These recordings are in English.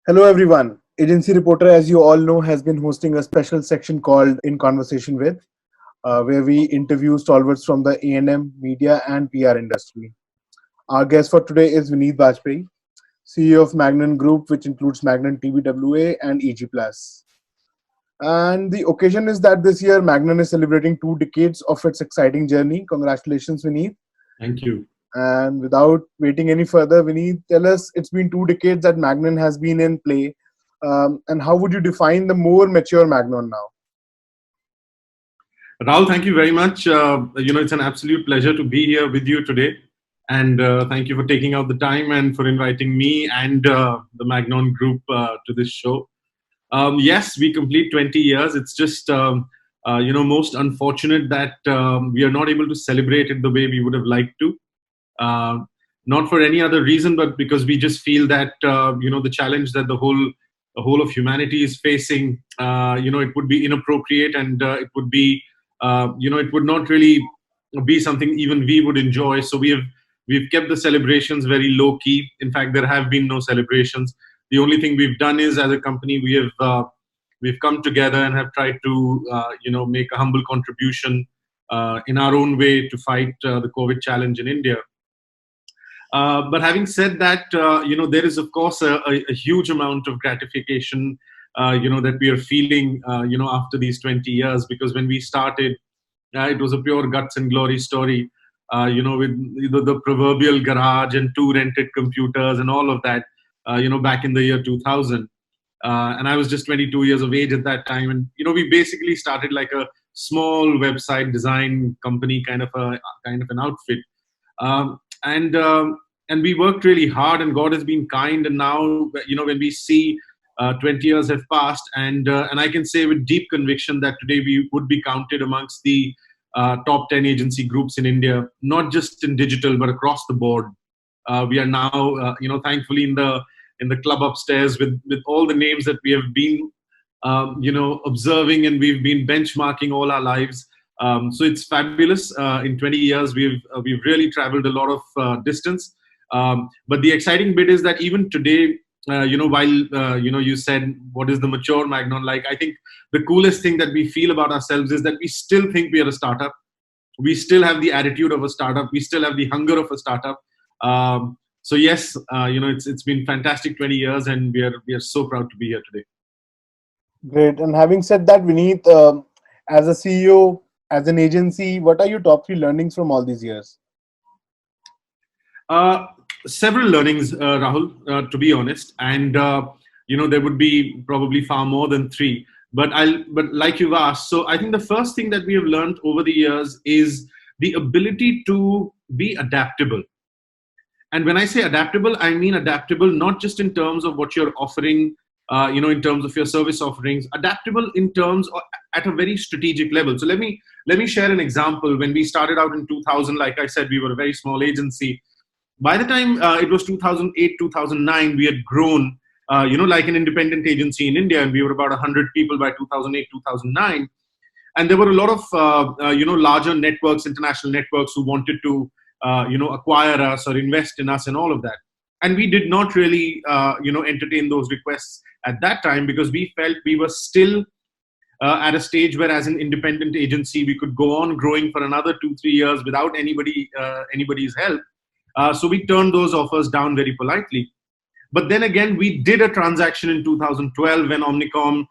Hello, everyone. Agency Reporter, as you all know, has been hosting a special section called In Conversation With, where we interview stalwarts from the A&M, media, and PR industry. Our guest for today is Vineet Bajpai, CEO of Magnon Group, which includes Magnon TBWA and EG Plus. And the occasion is that this year Magnon is celebrating 2 decades of its exciting journey. Congratulations, Vineet. Thank you. And without waiting any further, Vineet, tell us it's been 2 decades that Magnon has been in play. And how would you define the more mature Magnon now? Rahul, thank you very much. It's an absolute pleasure to be here with you today. And thank you for taking out the time and for inviting me and the Magnon Group to this show. Yes, we complete 20 years. It's just, most unfortunate that we are not able to celebrate it the way we would have liked to. Uh, Not for any other reason, but because we just feel that, the challenge that the whole of humanity is facing, it would be inappropriate and it would not really be something even we would enjoy. So we've kept the celebrations very low key. In fact, there have been no celebrations. The only thing we've done is, as a company, we've come together and have tried to make a humble contribution in our own way to fight the COVID challenge in India. But having said that, there is of course a huge amount of gratification, that we are feeling, after these 20 years, because when we started, it was a pure guts and glory story, with the proverbial garage and 2 rented computers and all of that, back in the year 2000. And I was just 22 years of age at that time. And, we basically started like a small website design company, kind of an outfit. Um, and we worked really hard, and God has been kind. And now, when we see 20 years have passed, and I can say with deep conviction that today we would be counted amongst the top 10 agency groups in India, not just in digital but across the board. We are now, thankfully in the club upstairs with all the names that we have been, observing, and we've been benchmarking all our lives. So it's fabulous. In 20 years, we've really traveled a lot of distance. But the exciting bit is that even today, while you said what is the mature Magnon like, I think the coolest thing that we feel about ourselves is that we still think we are a startup. We still have the attitude of a startup. We still have the hunger of a startup. So yes, it's been fantastic 20 years, and we are so proud to be here today. Great. And having said that, Vineet, as a CEO, as an agency, what are your top 3 learnings from all these years? Uh, Several learnings, Rahul, to be honest, and there would be probably far more than three. But like you've asked, so I think the first thing that we have learned over the years is the ability to be adaptable. And when I say adaptable, I mean adaptable not just in terms of what you're offering, in terms of your service offerings, adaptable in terms of, at a very strategic level. So let me share an example. When we started out in 2000, like I said, we were a very small agency. By the time it was 2008, 2009, we had grown, like an independent agency in India, and we were about 100 people by 2008, 2009. And there were a lot of, larger networks, international networks, who wanted to, acquire us or invest in us and all of that. And we did not really, entertain those requests at that time, because we felt we were still at a stage where, as an independent agency, we could go on growing for another 2, 3 years without anybody's help. So we turned those offers down very politely. But then again, we did a transaction in 2012 when Omnicom,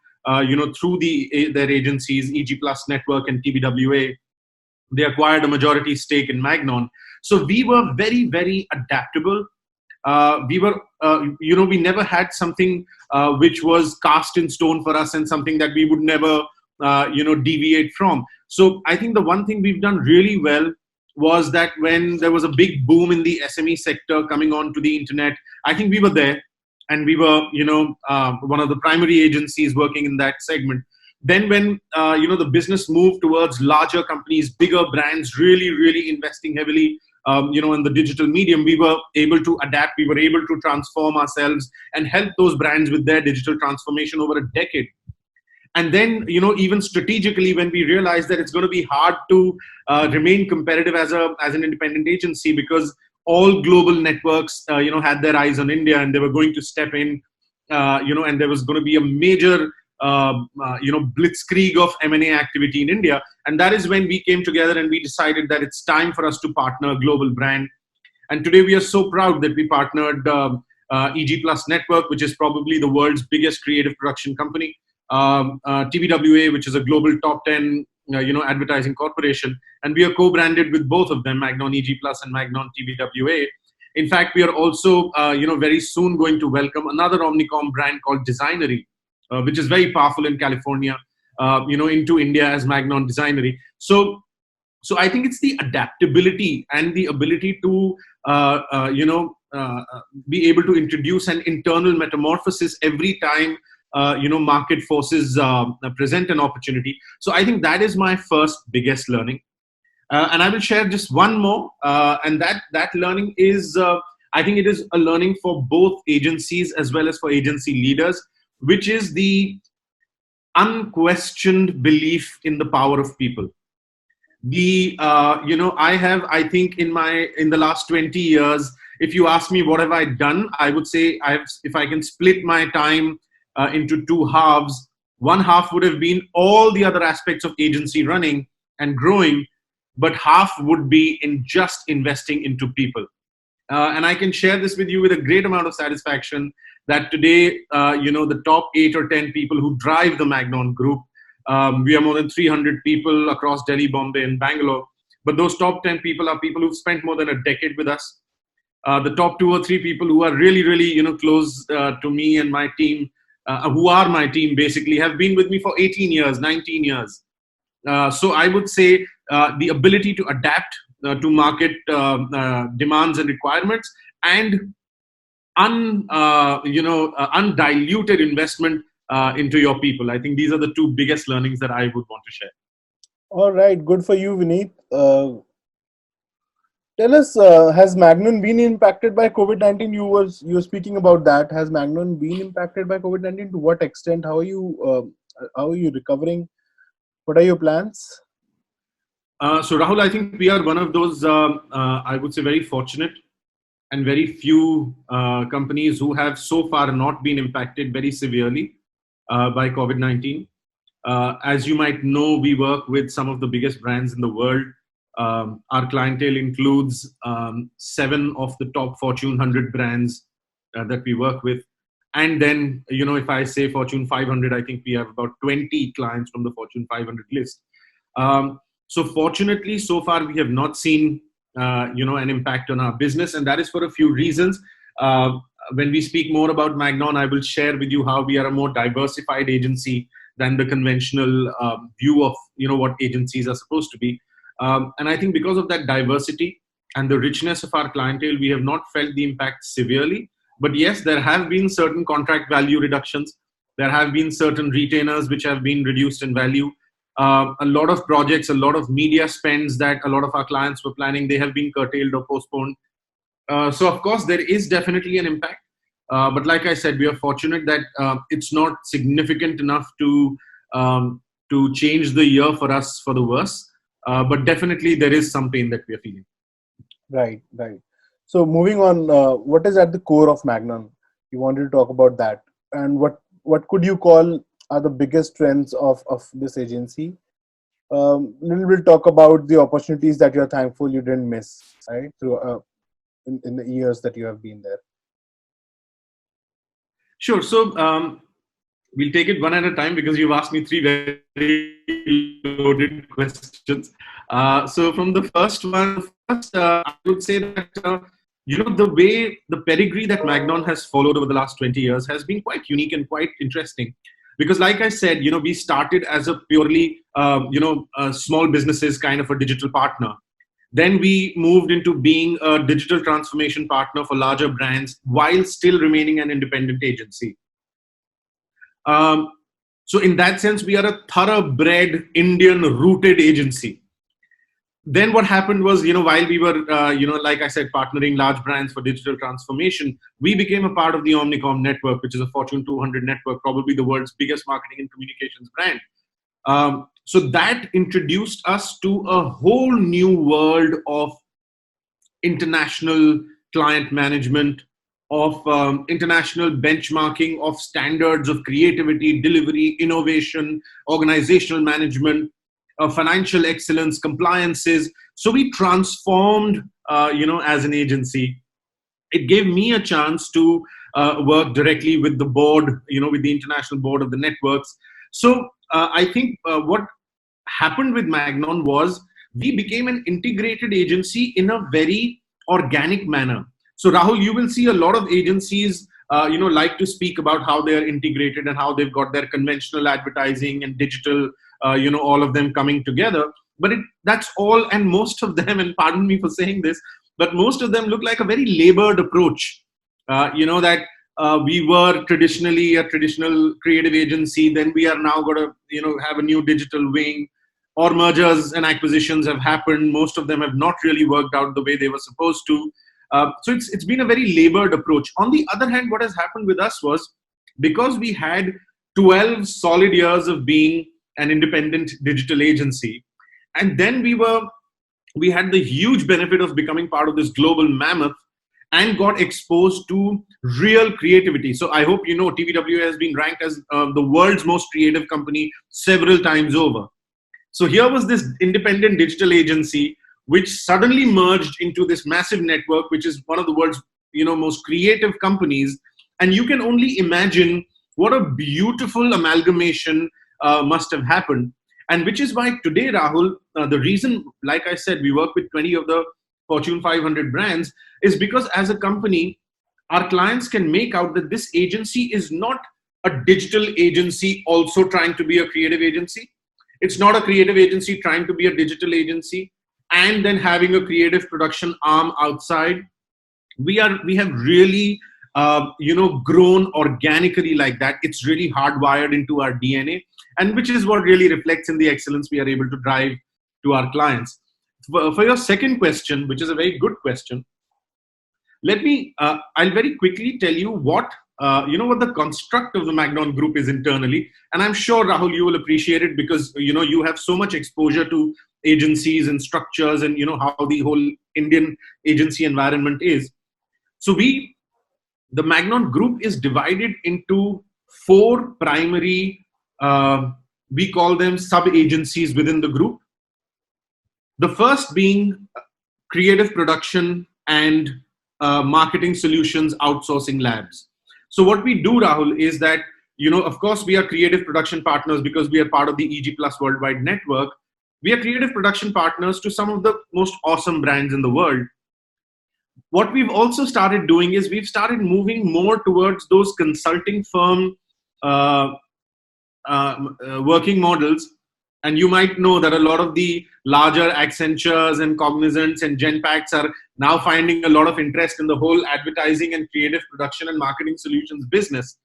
through their agencies, EG Plus Network and TBWA, they acquired a majority stake in Magnon. So we were very, very adaptable. We never had something which was cast in stone for us and something that we would never, deviate from. So I think the one thing we've done really well was that when there was a big boom in the SME sector coming on to the internet, I think we were there, and we were, one of the primary agencies working in that segment. Then when, the business moved towards larger companies, bigger brands, really, really investing heavily, in the digital medium, we were able to adapt. We were able to transform ourselves and help those brands with their digital transformation over a decade. And then, even strategically, when we realized that it's going to be hard to remain competitive as an independent agency, because all global networks, had their eyes on India, and they were going to step in and there was going to be a major blitzkrieg of M&A activity in India. And that is when we came together and we decided that it's time for us to partner a global brand. And today we are so proud that we partnered EG Plus Network, which is probably the world's biggest creative production company, TBWA, which is a global top 10 advertising corporation, and we are co-branded with both of them, Magnon EG Plus and Magnon TBWA. In fact, we are also very soon going to welcome another Omnicom brand called Designery, which is very powerful in California, into India as Magnon Designery. So I think it's the adaptability and the ability to be able to introduce an internal metamorphosis every time market forces present an opportunity. So I think that is my first biggest learning. And I will share just one more, and that learning is, I think it is a learning for both agencies as well as for agency leaders, which is the unquestioned belief in the power of people. I think in the last 20 years, if you ask me what have I done, I would say if I can split my time into two halves, one half would have been all the other aspects of agency running and growing, but half would be in just investing into people. And I can share this with you with a great amount of satisfaction that today, the top 8 or 10 people who drive the Magnon Group, we are more than 300 people across Delhi, Bombay, and Bangalore. But those top 10 people are people who've spent more than a decade with us. The top 2 or 3 people who are really, really, close to me and my team, who are my team basically, have been with me for 18 years, 19 years. So I would say the ability to adapt to market demands and requirements, and undiluted investment into your people. I think these are the 2 biggest learnings that I would want to share. All right, good for you, Vineet. Tell us, has Magnon been impacted by COVID-19? You were speaking about that. Has Magnon been impacted by COVID-19? To what extent? How are you recovering? What are your plans? So Rahul, I think we are one of those, I would say, very fortunate and very few companies who have so far not been impacted very severely by COVID-19. As you might know, we work with some of the biggest brands in the world. Our clientele includes 7 of the top Fortune 100 brands that we work with. And then, if I say Fortune 500, I think we have about 20 clients from the Fortune 500 list. So fortunately, so far, we have not seen, an impact on our business. And that is for a few reasons. When we speak more about Magnon, I will share with you how we are a more diversified agency than the conventional view of, what agencies are supposed to be. And I think because of that diversity and the richness of our clientele, we have not felt the impact severely. But yes, there have been certain contract value reductions. There have been certain retainers which have been reduced in value. A lot of projects, a lot of media spends that a lot of our clients were planning, they have been curtailed or postponed. So of course, there is definitely an impact. But like I said, we are fortunate that it's not significant enough to change the year for us for the worse. But definitely there is some pain that we are feeling. Right. So moving on, what is at the core of Magnon? You wanted to talk about that. And what could you call are the biggest trends of this agency? Little bit talk about the opportunities that you're thankful you didn't miss, right? Through in the years that you have been there. Sure. So we'll take it one at a time because you've asked me 3 very loaded questions. So from the first one, I would say that, the pedigree that Magnon has followed over the last 20 years has been quite unique and quite interesting. Because like I said, we started as a purely, small businesses kind of a digital partner. Then we moved into being a digital transformation partner for larger brands while still remaining an independent agency. So in that sense, we are a thoroughbred Indian-rooted agency. Then what happened was, while we were, like I said, partnering large brands for digital transformation, we became a part of the Omnicom network, which is a Fortune 200 network, probably the world's biggest marketing and communications brand. So that introduced us to a whole new world of international client management, of international benchmarking of standards of creativity, delivery, innovation, organizational management, financial excellence, compliances. So we transformed, as an agency. It gave me a chance to work directly with the board, with the international board of the networks. So I think what happened with Magnon was we became an integrated agency in a very organic manner. So Rahul, you will see a lot of agencies, like to speak about how they are integrated and how they've got their conventional advertising and digital, all of them coming together. But that's all, and most of them, and pardon me for saying this, but most of them look like a very labored approach. That we were traditionally a traditional creative agency, then we are now going to, have a new digital wing, or mergers and acquisitions have happened. Most of them have not really worked out the way they were supposed to. So it's been a very labored approach. On the other hand, what has happened with us was, because we had 12 solid years of being an independent digital agency, and then we had the huge benefit of becoming part of this global mammoth and got exposed to real creativity. So I hope TVWA has been ranked as the world's most creative company several times over. So here was this independent digital agency which suddenly merged into this massive network, which is one of the world's most creative companies. And you can only imagine what a beautiful amalgamation must have happened. And which is why today, Rahul, the reason, like I said, we work with 20 of the Fortune 500 brands is because as a company, our clients can make out that this agency is not a digital agency also trying to be a creative agency. It's not a creative agency trying to be a digital agency and then having a creative production arm outside. We have really grown organically like that. It's really hardwired into our DNA, and which is what really reflects in the excellence we are able to drive to our clients. For your second question, which is a very good question, I'll very quickly tell you what the construct of the Magnon Group is internally. And I'm sure, Rahul, you will appreciate it because, you have so much exposure to agencies and structures and, how the whole Indian agency environment is. So the Magnon Group is divided into 4 primary, we call them sub-agencies within the group. The first being creative production and marketing solutions outsourcing labs. So what we do, Rahul, is that, of course, we are creative production partners because we are part of the EG Plus Worldwide Network. We are creative production partners to some of the most awesome brands in the world. What we've also started doing is we've started moving more towards those consulting firm working models. And you might know that a lot of the larger Accentures and Cognizants and Genpacts are now finding a lot of interest in the whole advertising and creative production and marketing solutions business.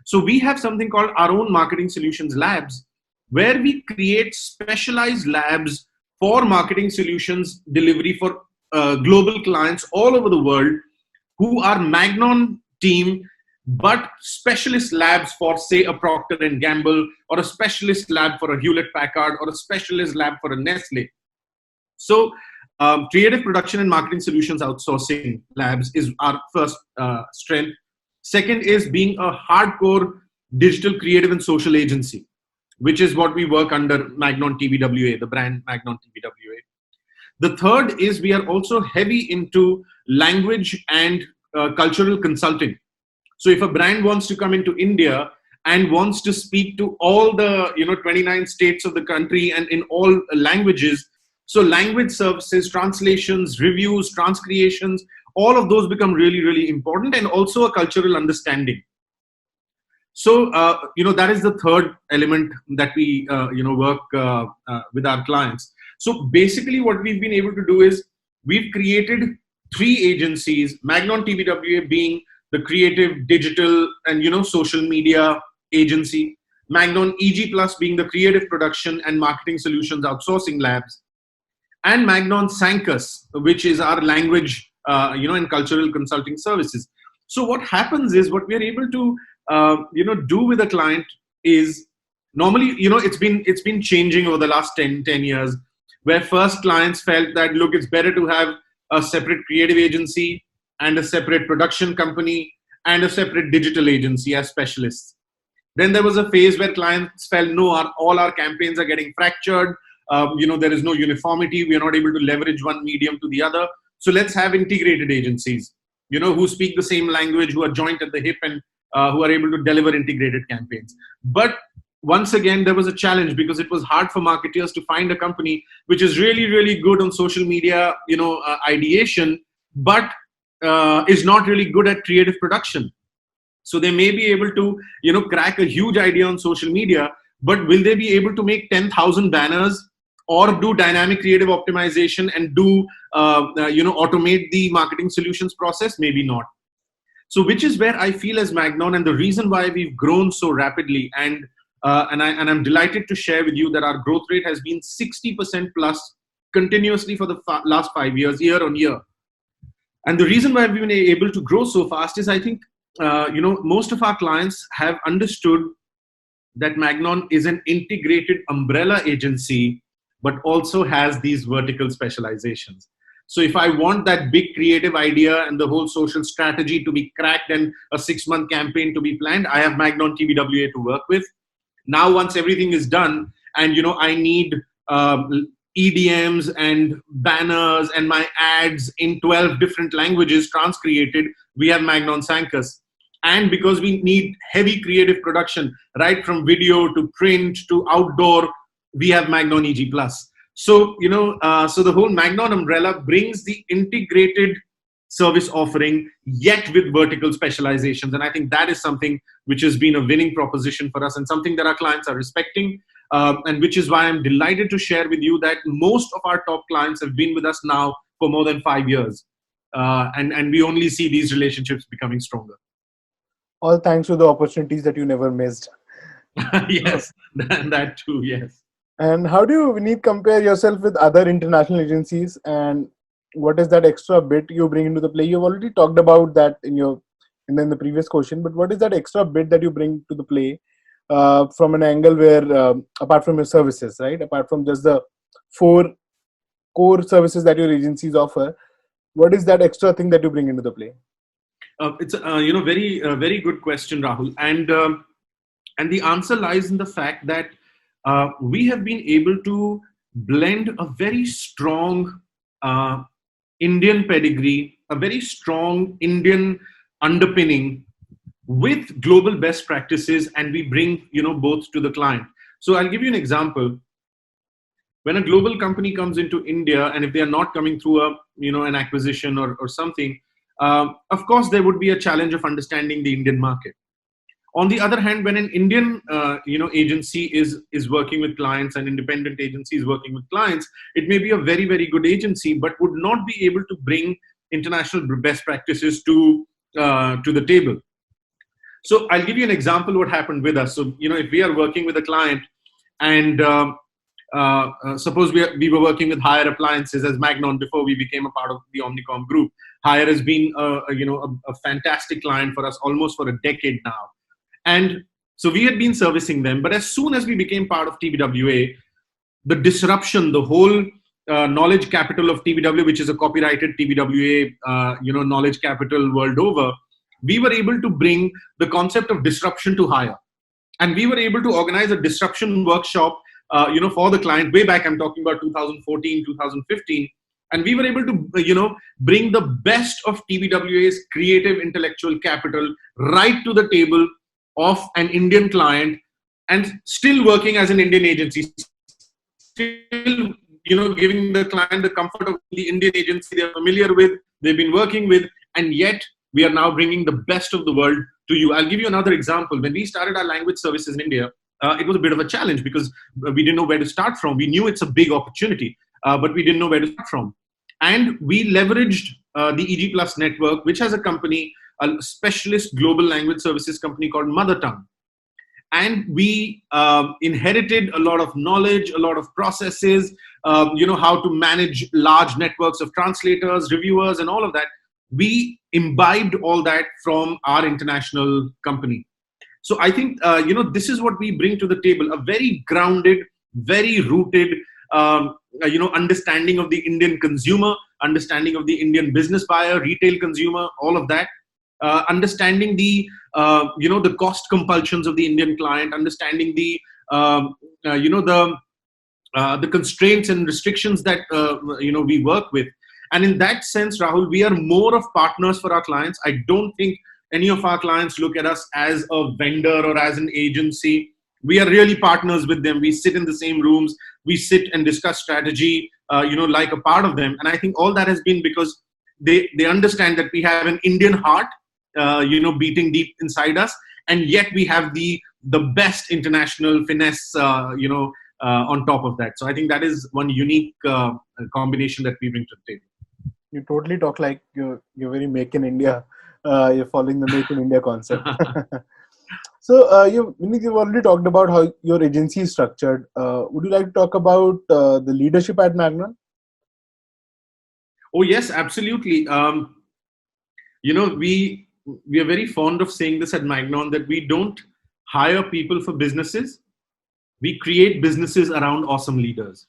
So we have something called our own marketing solutions labs, where we create specialized labs for marketing solutions delivery for global clients all over the world who are Magnon team, but specialist labs for, say, a Procter & Gamble, or a specialist lab for a Hewlett-Packard, or a specialist lab for a Nestle. So creative production and marketing solutions outsourcing labs is our first strength. Second is being a hardcore digital creative and social agency, which is what we work under Magnon TVWA, the brand Magnon TVWA. The third is we are also heavy into language and cultural consulting. So if a brand wants to come into India and wants to speak to all the 29 states of the country and in all languages, so language services, translations, reviews, transcreations, all of those become really, really important, and also a cultural understanding. So that is the third element that we work with our clients. So basically what we've been able to do is we've created 3 agencies, Magnon TVWA being the creative, digital, and social media agency, Magnon EG Plus being the creative production and marketing solutions outsourcing labs, and Magnon Sancus, which is our language and cultural consulting services. So what happens is, what we are able to do with a client is, normally it's been changing over the last 10 years, where first clients felt that, look, it's better to have a separate creative agency and a separate production company and a separate digital agency as specialists. Then there was a phase where clients felt, no, all our campaigns are getting fractured. There is no uniformity. We are not able to leverage one medium to the other. So let's have integrated agencies, who speak the same language, who are joint at the hip, and who are able to deliver integrated campaigns. But once again, there was a challenge because it was hard for marketers to find a company which is really, really good on social media, ideation, but is not really good at creative production. So they may be able to, crack a huge idea on social media, but will they be able to make 10,000 banners or do dynamic creative optimization and do, automate the marketing solutions process? Maybe not. So which is where I feel as Magnon, and the reason why we've grown so rapidly, and I'm delighted to share with you that our growth rate has been 60% plus continuously for the last 5 years, year on year. And the reason why we've been able to grow so fast is, I think, most of our clients have understood that Magnon is an integrated umbrella agency, but also has these vertical specializations. So if I want that big creative idea and the whole social strategy to be cracked and a 6-month campaign to be planned, I have Magnon TBWA to work with. Now, once everything is done and, I need EDMs and banners and my ads in 12 different languages transcreated, we have Magnon Sancus. And because we need heavy creative production, right from video to print to outdoor, we have Magnon EG+. So, so the whole Magnon umbrella brings the integrated service offering, yet with vertical specializations. And I think that is something which has been a winning proposition for us and something that our clients are respecting. And which is why I'm delighted to share with you that most of our top clients have been with us now for more than 5 years. And we only see these relationships becoming stronger. All thanks to the opportunities that you never missed. Yes, that too, yes. And how do you, Vineet, compare yourself with other international agencies, and what is that extra bit you bring into the play? You've already talked about that in the previous question, but what is that extra bit that you bring to the play from an angle where, apart from your services, right, apart from just the 4 core services that your agencies offer, what is that extra thing that you bring into the play? It's a very good question, Rahul, and the answer lies in the fact that we have been able to blend a very strong Indian pedigree, a very strong Indian underpinning with global best practices, and we bring both to the client. So I'll give you an example. When a global company comes into India, and if they are not coming through an acquisition or something, of course there would be a challenge of understanding the Indian market. On the other hand, when an Indian agency is working with clients, and independent agency is working with clients, it may be a very, very good agency, but would not be able to bring international best practices to the table. So I'll give you an example what happened with us. So if we are working with a client, and suppose we were working with Hire Appliances as Magnon before we became a part of the Omnicom Group. Hire has been a fantastic client for us almost for a decade now. And so we had been servicing them, but as soon as we became part of TBWA, the disruption, the whole knowledge capital of TBWA, which is a copyrighted TBWA, knowledge capital world over, we were able to bring the concept of disruption to Hire. And we were able to organize a disruption workshop, for the client way back. I'm talking about 2014, 2015. And we were able to, bring the best of TBWA's creative intellectual capital right to the table of an Indian client, and still working as an Indian agency, still, giving the client the comfort of the Indian agency they're familiar with, they've been working with, and yet we are now bringing the best of the world to you. I'll give you another example. When we started our language services in India, it was a bit of a challenge because we didn't know where to start from. We knew it's a big opportunity, but we didn't know where to start from. And we leveraged the EG Plus network, which has a company, a specialist global language services company called Mother Tongue. And we inherited a lot of knowledge, a lot of processes, how to manage large networks of translators, reviewers, and all of that. We imbibed all that from our international company. So I think, this is what we bring to the table, a very grounded, very rooted, understanding of the Indian consumer, understanding of the Indian business buyer, retail consumer, all of that. Understanding the the cost compulsions of the Indian client, understanding the the constraints and restrictions that we work with. And in that sense, Rahul, we are more of partners for our clients. I don't think any of our clients look at us as a vendor or as an agency. We are really partners with them. We sit in the same rooms, we sit and discuss strategy, like a part of them. And I think all that has been because they understand that we have an Indian heart, beating deep inside us, and yet we have the best international finesse, on top of that. So I think that is one unique combination that we bring to the table. You totally talk like you're very Make in India. You're following the Make in India concept. So Vineet, you've already talked about how your agency is structured. Would you like to talk about the leadership at Magnon? Oh yes, absolutely. We are very fond of saying this at Magnon, that we don't hire people for businesses. We create businesses around awesome leaders.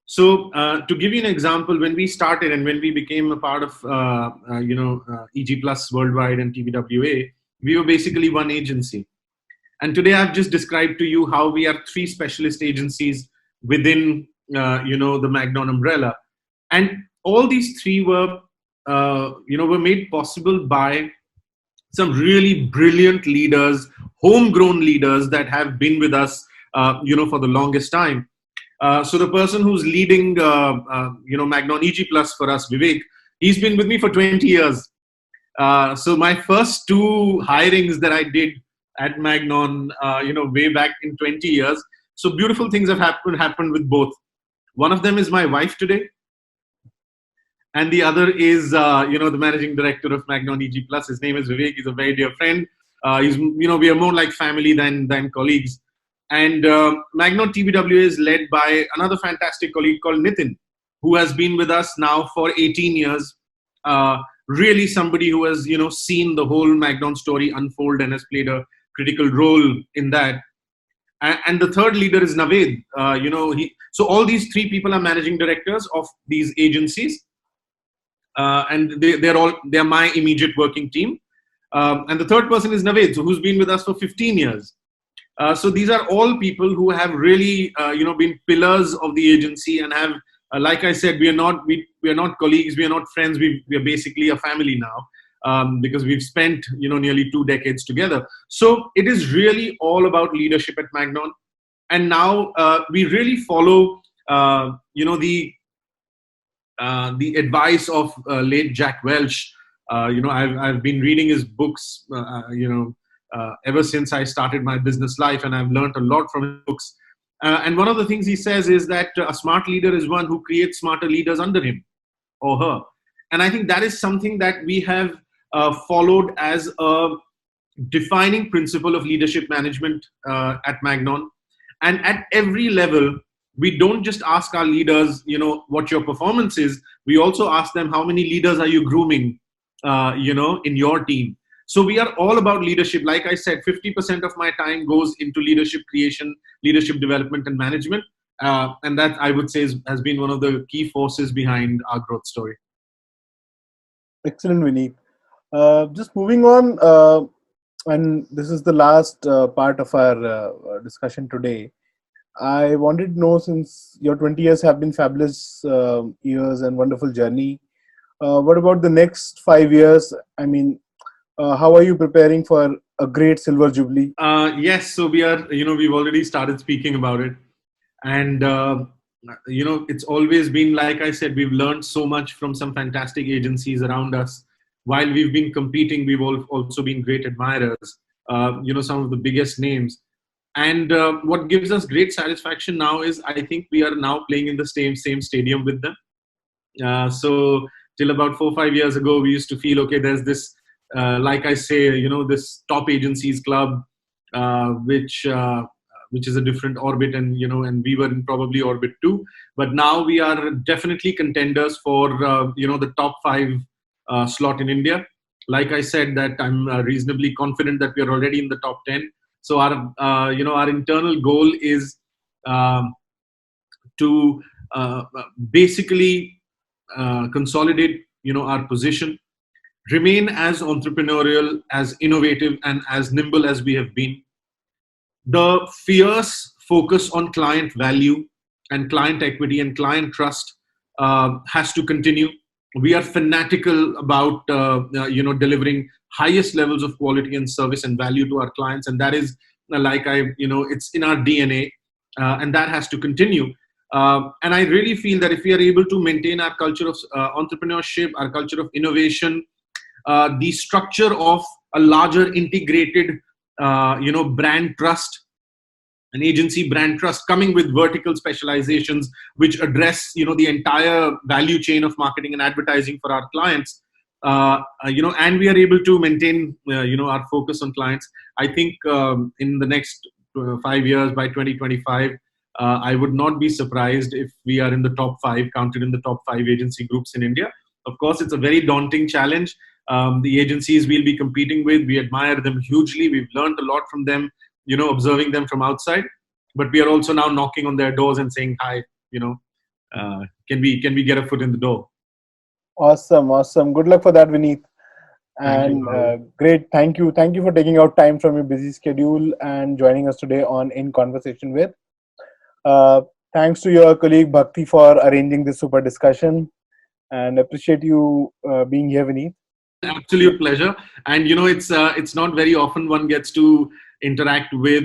So to give you an example, when we started and when we became a part of EG Plus Worldwide and TBWA, we were basically one agency. And today I've just described to you how we are three specialist agencies within the Magnon umbrella. And all these three were made possible by some really brilliant leaders, homegrown leaders that have been with us for the longest time. So the person who's leading Magnon EG Plus for us, Vivek, he's been with me for 20 years. So my first two hirings that I did at Magnon, way back in 20 years. So beautiful things have happened with both. One of them is my wife today, and the other is the managing director of Magnon EG Plus. His name is Vivek. He's a very dear friend. We are more like family than colleagues. And Magnon TBWA is led by another fantastic colleague called Nitin, who has been with us now for 18 years. Really somebody who has seen the whole Magnon story unfold and has played a critical role in that. And the third leader is Naved. So all these three people are managing directors of these agencies, and they're my immediate working team. And the third person is Naved, who's been with us for 15 years. So these are all people who have really been pillars of the agency and have. Like I said, we are not colleagues, we are not friends. We are basically a family now, because we've spent nearly 2 decades together. So it is really all about leadership at Magnon, and now we really follow the advice of late Jack Welch. I've been reading his books ever since I started my business life, and I've learned a lot from his books. And one of the things he says is that a smart leader is one who creates smarter leaders under him or her. And I think that is something that we have followed as a defining principle of leadership management at Magnon. And at every level, we don't just ask our leaders, what your performance is. We also ask them, how many leaders are you grooming, in your team? So we are all about leadership. Like I said, 50% of my time goes into leadership creation, leadership development, and management. And that, I would say, has been one of the key forces behind our growth story. Excellent, Vineet. Just moving on, and this is the last part of our discussion today. I wanted to know, since your 20 years have been fabulous years and wonderful journey, what about the next 5 years? I mean, how are you preparing for a great silver jubilee? Yes, so we are, we've already started speaking about it. And, it's always been, like I said, we've learned so much from some fantastic agencies around us. While we've been competing, we've also been great admirers, some of the biggest names. And what gives us great satisfaction now is, I think we are now playing in the same stadium with them. So till about 4 or 5 years ago, we used to feel, okay, there's this, like I say, this top agencies club, which is a different orbit, and and we were in probably orbit too. But now we are definitely contenders for the top 5 slot in India. Like I said, that I'm reasonably confident that we are already in the top 10. So our our internal goal is to basically consolidate, our position, remain as entrepreneurial, as innovative, and as nimble as we have been. The fierce focus on client value and client equity and client trust has to continue. We are fanatical about delivering highest levels of quality and service and value to our clients, and that is it's in our DNA, and that has to continue. And I really feel that if we are able to maintain our culture of entrepreneurship, our culture of innovation, the structure of a larger integrated brand trust, an agency brand trust coming with vertical specializations which address the entire value chain of marketing and advertising for our clients, and we are able to maintain our focus on clients. I think in the next 5 years, by 2025, I would not be surprised if we are in the top 5, counted in the top 5 agency groups in India. Of course, it's a very daunting challenge. The agencies we'll be competing with, we admire them hugely. We've learned a lot from them, observing them from outside. But we are also now knocking on their doors and saying, hi, can we get a foot in the door? Awesome. Good luck for that, Vineet. Thank And you. great. Thank you for taking out time from your busy schedule and joining us today on In Conversation With. Thanks to your colleague Bhakti for arranging this super discussion, and appreciate you being here, Vineet. Absolute pleasure. And it's not very often one gets to interact with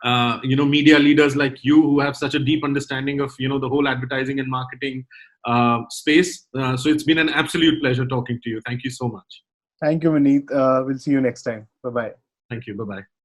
media leaders like you, who have such a deep understanding of the whole advertising and marketing space. So it's been an absolute pleasure talking to you. Thank you so much. Thank you, Vineet. We'll see you next time. Bye bye. Thank you. Bye bye.